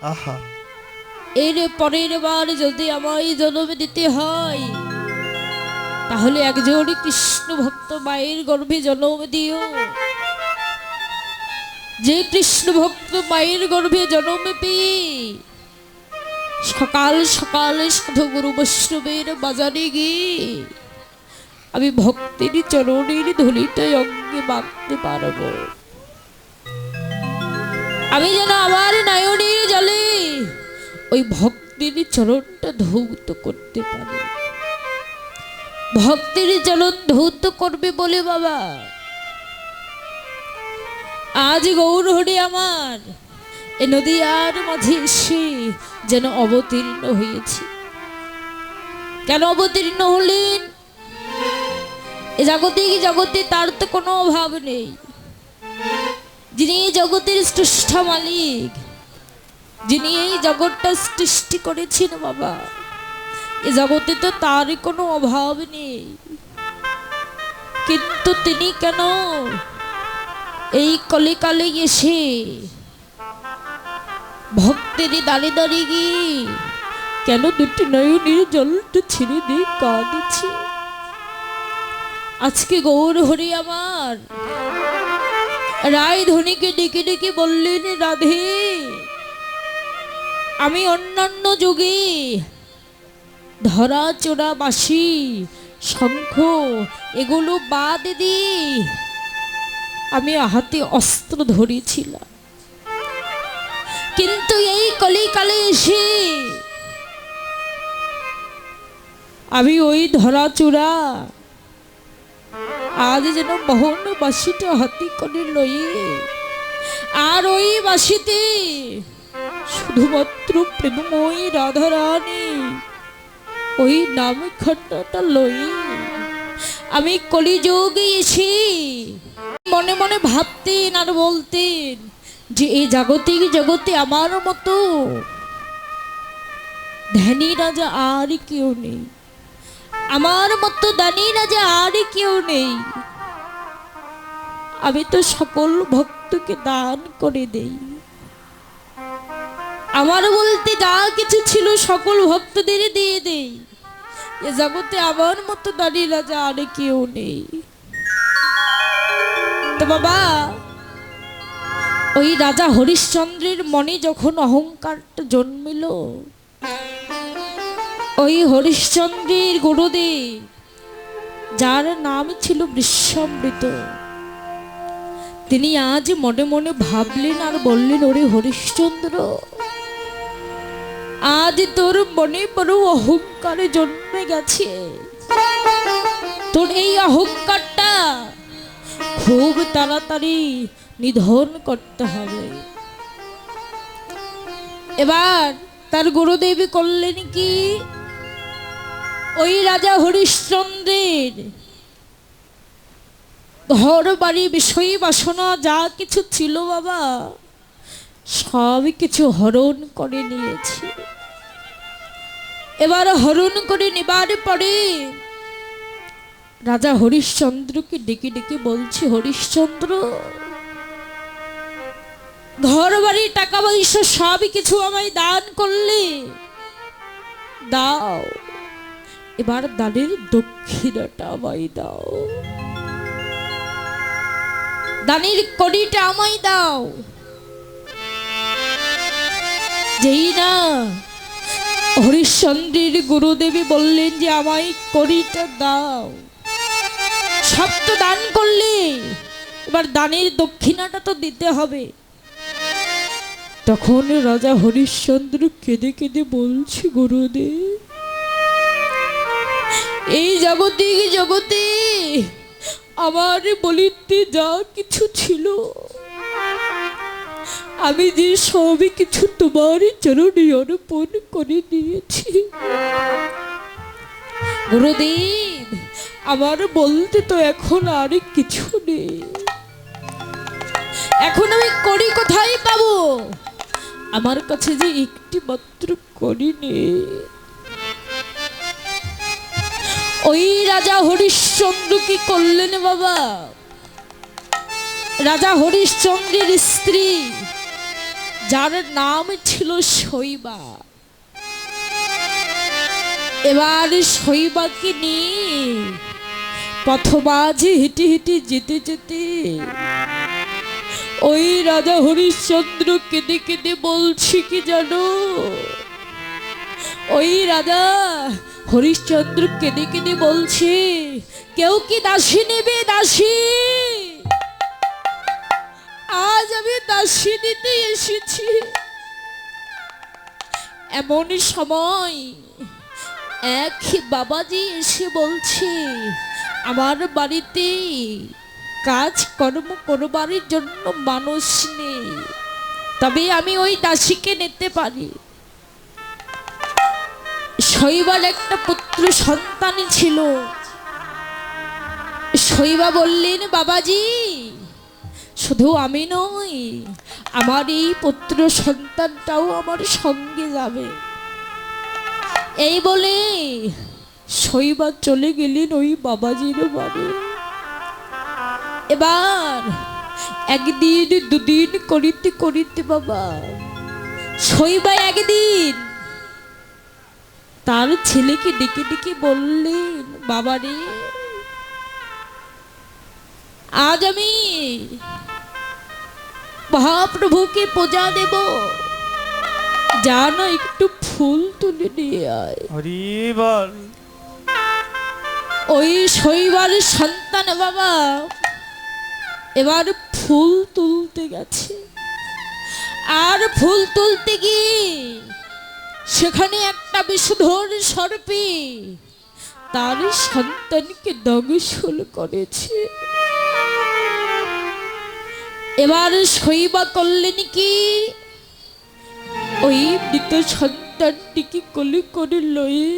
আহা, এর পরের বার যদি আমায় জন্ম দিতে হয় তাহলে একজন কৃষ্ণ ভক্ত মায়ের গর্ভে জন্ম দিও। যে কৃষ্ণ ভক্ত মায়ের গর্ভে জন্ম পেয়ে সকাল সকালে সাধু গুরু বৈষ্ণবের বাজারে গিয়ে আমি ভক্তির চরণের ধুলিতে অঙ্গে মাখতে পারবো, আমি যেন আমার নয়নের জলে ওই ভক্তির চরণটা ধৌত করতে পারি। ভক্তির চরণ ধৌত করবে বলে বাবা আজ গৌর হরি আমার এ নদীয়ার মাঝে এসে যেন অবতীর্ণ হয়েছে। কেন অবতীর্ণ হলেন? এ জগতে তার তো কোনো অভাব নেই। যিনি জগতের স্রষ্টা মালিক, যিনি এই জগৎটা সৃষ্টি করেছেন বাবা, এ জগতে তো তার কোনো অভাব নেই। কিন্তু তিনি কেন এই কলিকালে এসে ভক্তের দাঁড়িয়ে দাঁড়িয়ে গিয়ে কেন দুটি নয়নের জলটা ছেড়ে দিয়ে কাঁদছে? আজকে গৌর হরি আমার রায় ধনীকে ডেকে ডেকে বললেন, রাধে আমি অন্যান্য যুগে ধরা চোরা বাঁশি শঙ্খ এগুলো বাদ দিয়ে আমি হাতে অস্ত্র ধরেছিলাম, কিন্তু এই কলিকালে এসে আমি ওই ধরা চূড়া আজ যেন মোহন বাঁশিটা হাতে করে লইয়ে আর ওই বাঁশিতে শুধুমাত্র প্রেমময়ী রাধারানী ওই নাম খণ্ডটা লইয়ে আমি কলিযুগে এসে মনে মনে ভাবতেন আর বলতেন যে এই জগতে আমার মতো ধ্যানী রাজা আর কেউ নেই, আমার মতো দানী রাজা আর কেউ নেই। আমি তো সকল ভক্তকে দান করে দেই, আমার বলতে যা কিছু ছিল সকল ভক্তদের দিয়ে দেই। এ জগতে আমার মতো দানী রাজা আর কেউ নেই। তো বাবা ওই রাজা হরিশ্চন্দ্রের মনে যখন অহংকারটা জন্মিল, ওই হরিশ্চন্দ্রের গুরুদেব যার নাম ছিল বৃষামৃত, তিনি আজ মনে মনে ভাবলেন আর বললেন, ওরে হরিশ্চন্দ্র আজ তোর মনে বড় অহংকারে জন্মে গেছে, তোর এই অহংকারটা খুব তাড়াতাড়ি নিধন করতে হবে। এবার তার গুরুদেবী করলেন কি, ওই রাজা হরিশ্চন্দ্রের ঘর বাড়ি বিষয় বাসনা যা কিছু ছিল বাবা সব কিছু হরণ করে নিয়েছে। এবার হরণ করে নেবার পরে রাজা হরিশ্চন্দ্রকে ডেকে ডেকে বলছে, হরিশ্চন্দ্র ঘর বাড়ি টাকা পয়সা সব কিছু আমায় দান করলে, দাও এবার দানের দক্ষিণাটা আমায় দাও, দানের কড়িটা আমায় দাও। যেই না হরিশ্চন্দ্রের গুরুদেবী বললেন যে আমায় কড়িটা দাও, সব তো দান করলে এবার দানের দক্ষিণাটা তো দিতে হবে। তখন রাজা হরিশ্চন্দ্র কেঁদে কেঁদে বলছে, গুরুদেব এই জগতে আমার বলিতে যা কিছু ছিল আমি যে সবই কিছু তোমার চরণে অর্পণ করে দিয়েছি। গুরুদেব আমার বলতে তো এখন আর কিছু নেই, এখন আমি করি কোথায় পাবো? আমার কাছে যে একটি মাত্র করি নেই। ওই রাজা হরিশ্চন্দ্র কি করলেন বাবা, রাজা হরিশ্চন্দ্রের স্ত্রী যার নাম ছিল শৈবা। এবার শৈবাকে নিয়ে পথবাজে হেঁটে হেঁটে যেতে যেতে ওই রাজা হরিশ্চন্দ্র কেঁদে কেঁদে বলছি কি জানো, ওই রাজা হরিশ্চন্দ্র কেঁদে কেঁদে বলছে, কেউ কি দাসী নেবে? দাসী, আজ আমি দাসী দিতে এসেছি। এমন সময় এক বাবাজি এসে বলছে, আমার বাড়িতে কাজ কর্ম করবার জন্য মানুষ নেই, তবে আমি ওই দাসীকে নিতে পারি। শৈবাল একটা পুত্র সন্তান ছিল। শৈবা বললেন, বাবাজি, শুধু আমি নই, আমার এই পুত্র সন্তানটাও আমার সঙ্গে যাবে। এই বলে শৈবা চলে গেলেন ওই বাবাজির বাড়ি। এবার একদিন দুদিন করিতে করিতে বাবা শৈবা একদিন তার ছেলেকে ডেকে ডেকে বললেন, বাবারে, আজ আমি মহাপ্রভুকে পূজা দেব, জানো একটু ফুল তুলে নিয়ে আয়। ওই শৈবার সন্তান বাবা এবার ফুল তুলতে গেছে। আর ফুল তুলতে গিয়ে সেখানে একটা বিষধর সর্পে তার সন্তানকে দংশন করেছে। এবার শৈবা করলেন কি, ওই মৃত সন্তানটিকে কোলে করে লয়ে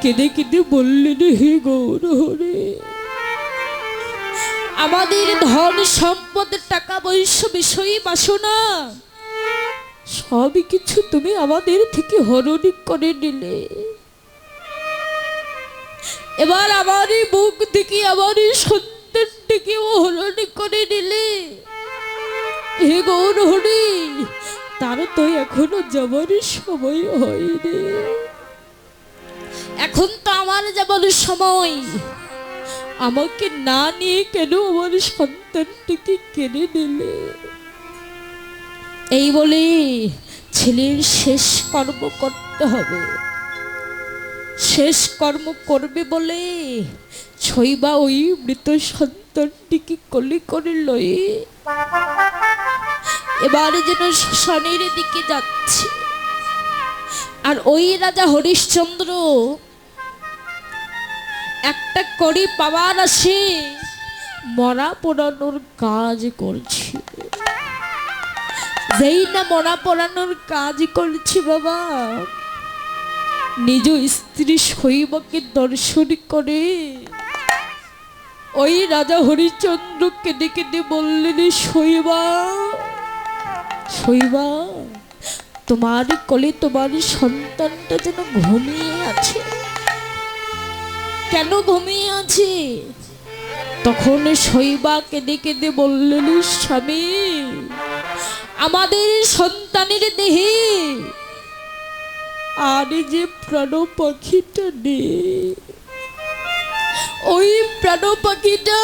কেঁদে কেঁদে বললেন, হে গৌর হরে, আমাদের ধন সম্পদ টাকা পয়সা বিষয়ী বাসনা সবই কিছু তুমি আমাদের থেকে হরণ করে নিলে। এবার আমার মুখ থেকে আমার সন্তানটিকে হরণ করে নিলে। হে গৌর হরি, তার তো এখনো যাবার সময় হয়নি। এখন তো আমার যাবার সময়, আমাকে না নিয়ে কেন আমার সন্তানটিকে কেড়ে নিলে? এই বলে ছেলের শেষ কর্ম করতে হবে। শেষ কর্ম করবে বলে শৈবা ওই মৃত সন্তানটিকে কোলে করে লয়ে এবারে যেন শ্মশানের দিকে যাচ্ছে। আর ওই রাজা হরিশ্চন্দ্র একটা কড়ি পাওয়ার আসে মরা পোড়ানোর কাজ করছে। যেই না মরা পোড়ানোর কাজ করছে বাবা, নিজ স্ত্রী শৈবাকে দর্শন করে ওই রাজা হরিশ্চন্দ্র কেঁদে কেঁদে বললেন, শৈবা, শৈবা, তোমার কোলে তোমার সন্তানটা যেন ঘুমিয়ে আছে। কেন ঘুমিয়ে আছে? তখন শৈবা কেঁদে কেঁদে বললেন, স্বামী, আমাদের সন্তানের দেহে আর যে প্রাণ পাখিটা নেই, ওই প্রাণ পাখিটা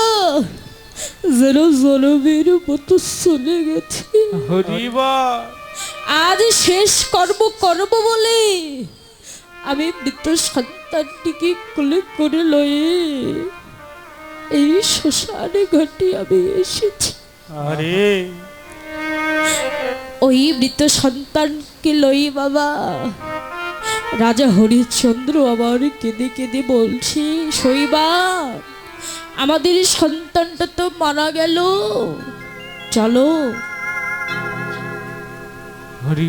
যেন জনমের মতো চলে গেছে। আজ শেষ কর্ম করব বলে আমি মৃত সন্তানটিকে কোলে করে লয়ে এই শ্মশানে ঘাটে আমি এসেছি। আরে ওই মৃত সন্তানকে লই বাবা রাজা হরিশ্চন্দ্র আবার কেঁদে কেঁদে বলছে, শৈবা, আমাদের সন্তানটা তো মারা গেল, চলো। হরি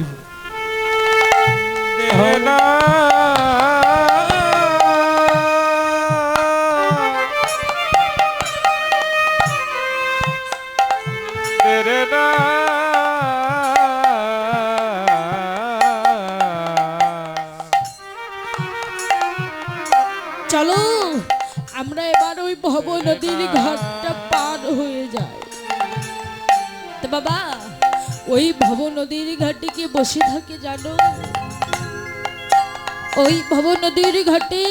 চলো আমরা এবার ওই ভব নদীর ঘাটটা পার হয়ে যায়। তো বাবা ওই ভব নদীর ঘাটে কে বসে থাকে জানো? ওই ভব নদীর ঘাটে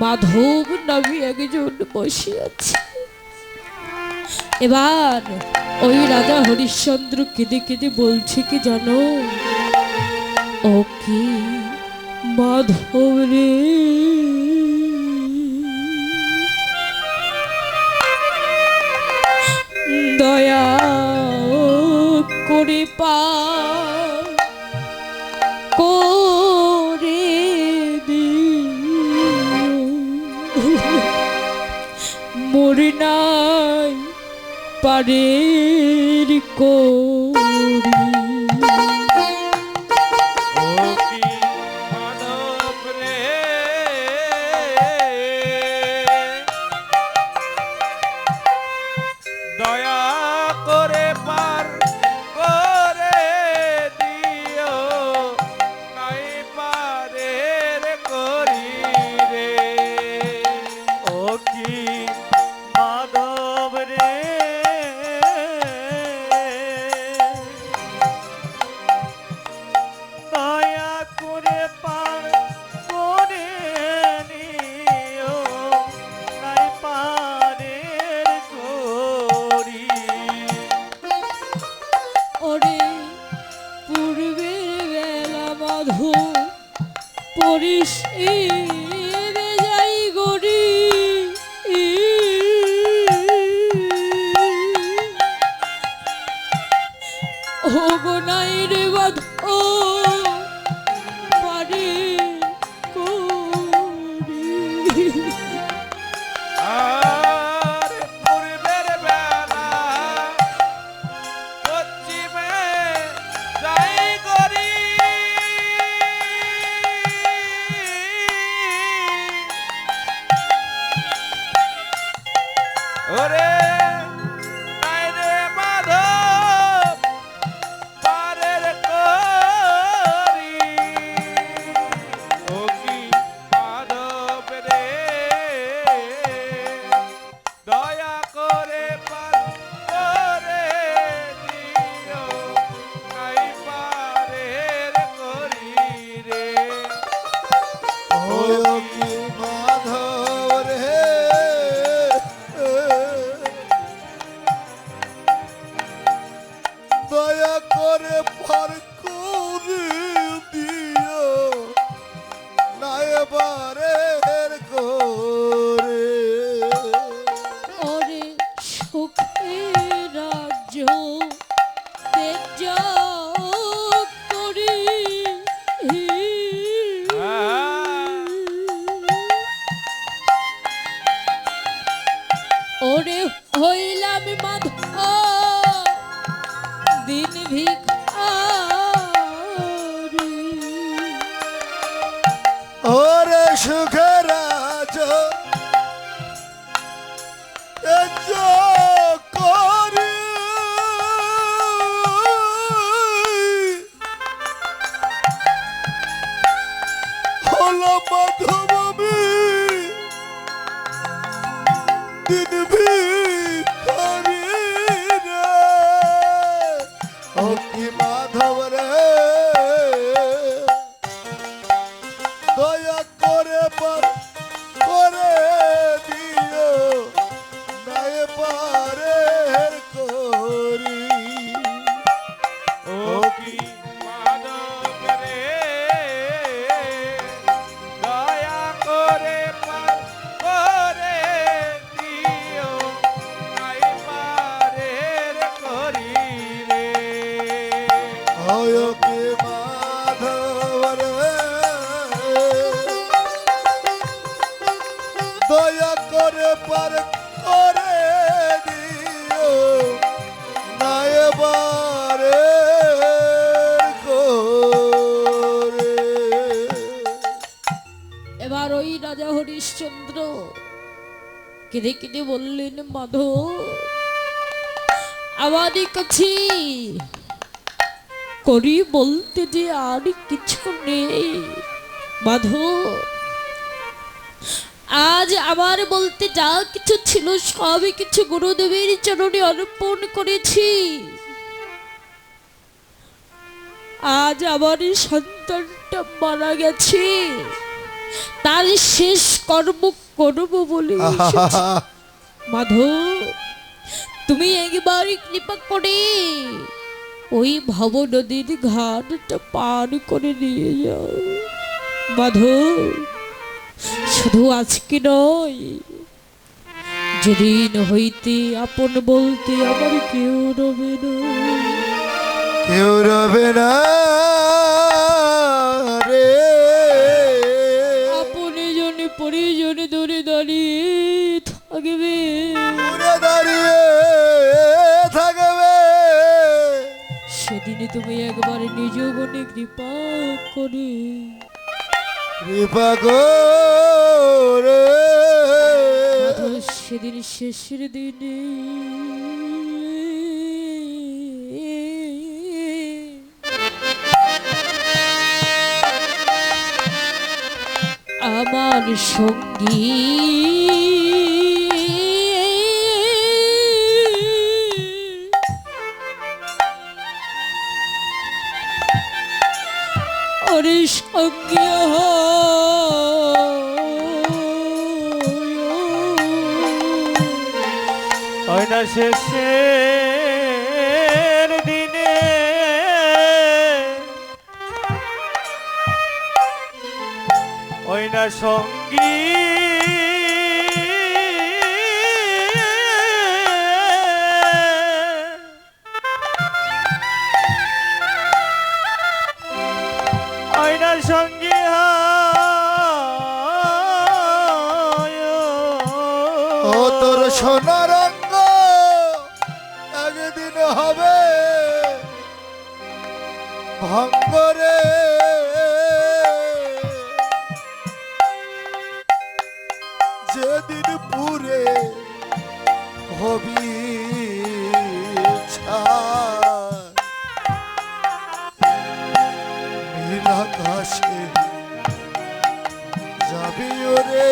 মাধব নামে একজন বসে আছে। এবার ওই রাজা হরিশ্চন্দ্র কেঁদে কেঁদে বলছে কি জানো? ও কি মাধব রে, দয়া করে করে মরে নাই পারের করি। ওরে হইলাম মাধব দিন ভিখারি, ওরে সুখরাজ করি হলো মাধব দিন ভিখারি রে, ও কি মাধব রে, দয়া করে করে দিও নাই পারে করি। ও কি মাধব রে, দয়া করে করে দিও নাই পারে করি রে। হয় কি মাধব রে, দয়া করে করে দিও নাই পারে করে। এবার ওই রাজা হরিশ্চন্দ্র কেঁদে কেঁদে বললেন, মাধব আমাদের কাছে করি বলতে যে আর কিছু নেই। মাধব আজ আমার বলতে যা কিছু ছিল সবই কিছু গুরুদেবের চরণে অর্পণ করেছি। আজ আমার এই সন্তানটা মারা গেছে, তার শেষ কর্ম করব বলে এসেছি। মাধব, তুমি একবার কৃপা করে ওই ভব নদীর ঘাটটা পার করে নিয়ে যাও। মাধব, শুধু আজকে নয়, যেদিন হইতে আপন বলতে আমার কেউ রবে না। কেউ রবে না রে, আপনে জনে পরিজনে দূরে দাঁড়িয়ে থাকবে, দূরে দাঁড়িয়ে থাকবে। সেদিনে তুমি একবার নিজ গুণে কৃপা করে কৃপা করে মাধব, সেদিন শেষের দিনে আমার সঙ্গী ওরে সঙ্গী হয় না শেষের দিনে ওই না সঙ্গী ওই না সঙ্গী ও তোর সোনার অঙ্গ একদিন হবে ভঙ্গরে। যেদিন পুরে হবি ছাই, নীল আকাশে যাবি ওরে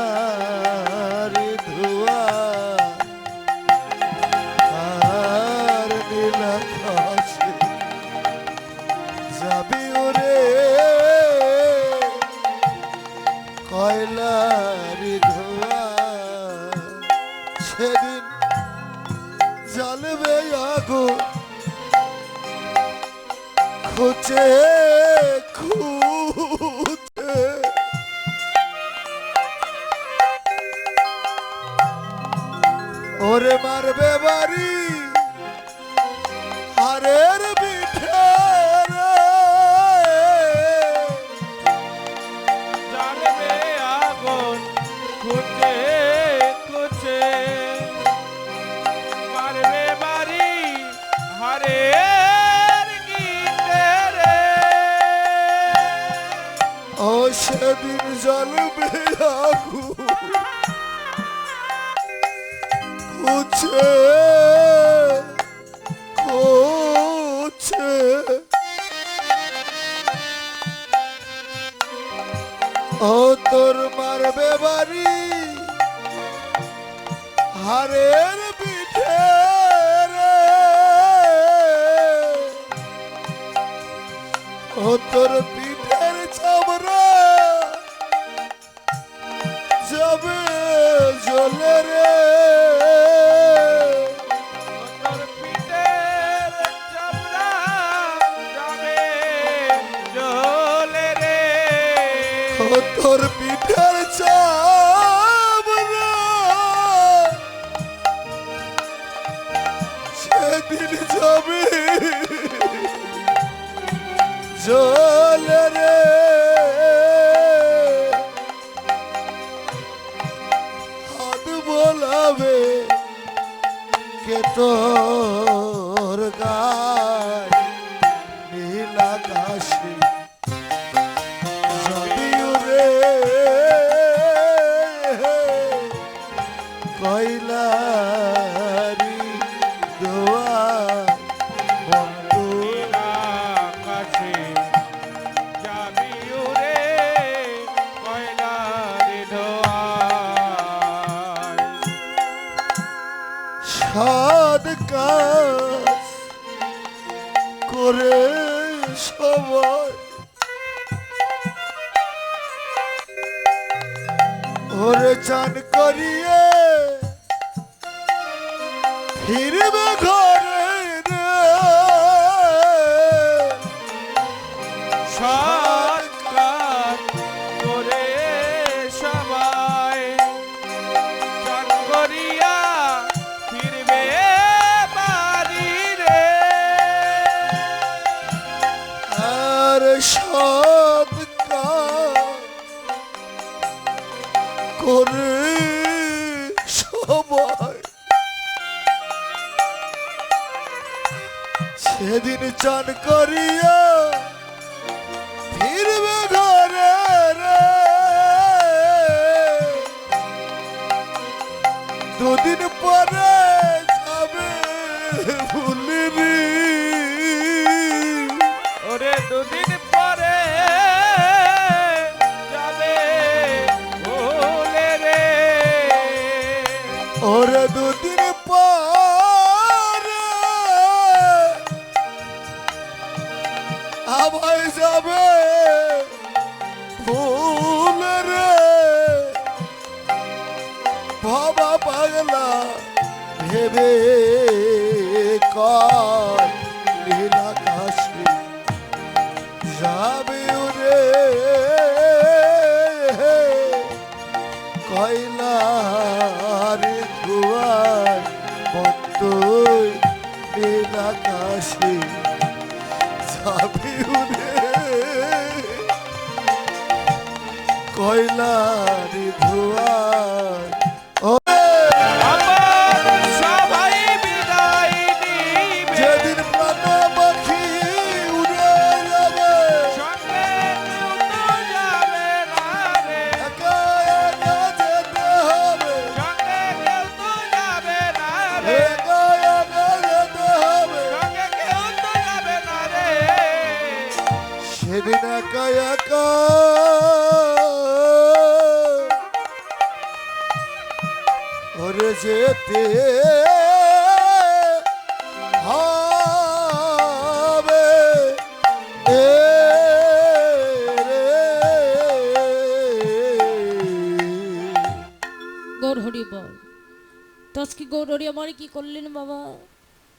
কয়লার ধোয়া আর নীল আকাশে যাবি ওরে কয়লার ধোয়া। সেদিন জ্বলবে আগুন খুঁজে খুঁজে, ওরে মারবে বাড়ি হারের পিঠে রে। জ্বালবে আগুন খুঁজে খুঁজে, মারবে বাড়ি হারের গীতে রে। ও সেদিন জ্বলবে আগুন খুঁজে খুঁজে, ও তোর মারবে বাড়ি হারের পিঠে রে। ও তোর পিঠের চামড়া যাবে জ্বলে রে। তোর পিঠের চামড়া যাবে জ্বলে রে। ও তোর পিঠের চামড়া সেদিন যাবে জ্বলে রে। হাত বোলাবে কে তোর গায় নীল আকাশে যাবি রে কয়লারি দোয়া বন্ধু। নীল আকাশে যাবে সৎ কাজ করে সবাই ওরে চান করিয়ে ফিরবে ঘরে রে সৎকার করে সবাই চান করিয়া ফিরবে বাড়ি রে। আর সৎ কাজ করে সবাই সেদিন চান করিয়া ফিরবে ঘরে রে দুদিন পরে যাবে ভুলিনি ওরে দুদিন পরে যাবে ভুলে রে। ওরে দুদিন পরে আবার যাবে ভুল রে বাবা পাগলা ভেবে কয় নীল আকাশে যাবে রে কয়লার ধোয়ার মতোই নীল আকাশে যাবে রে কয়লার ধোয়ার আমার সবাই বিদায় নিবে যেদিন প্রাণ পাখি উড়ে যাবে সঙ্গে কেউ তো যাবে না রে। একা একা যেতে হবে সঙ্গে কেউ তো যাবে না রে। একা একা যেতে হবে সঙ্গে কেউ তো যাবে না রে। সেদিন একা একা ওরে যেতে হবে এ রে। গৌর হরি বল। তো আজকে গৌর হরি আমার কি করলেন বাবা?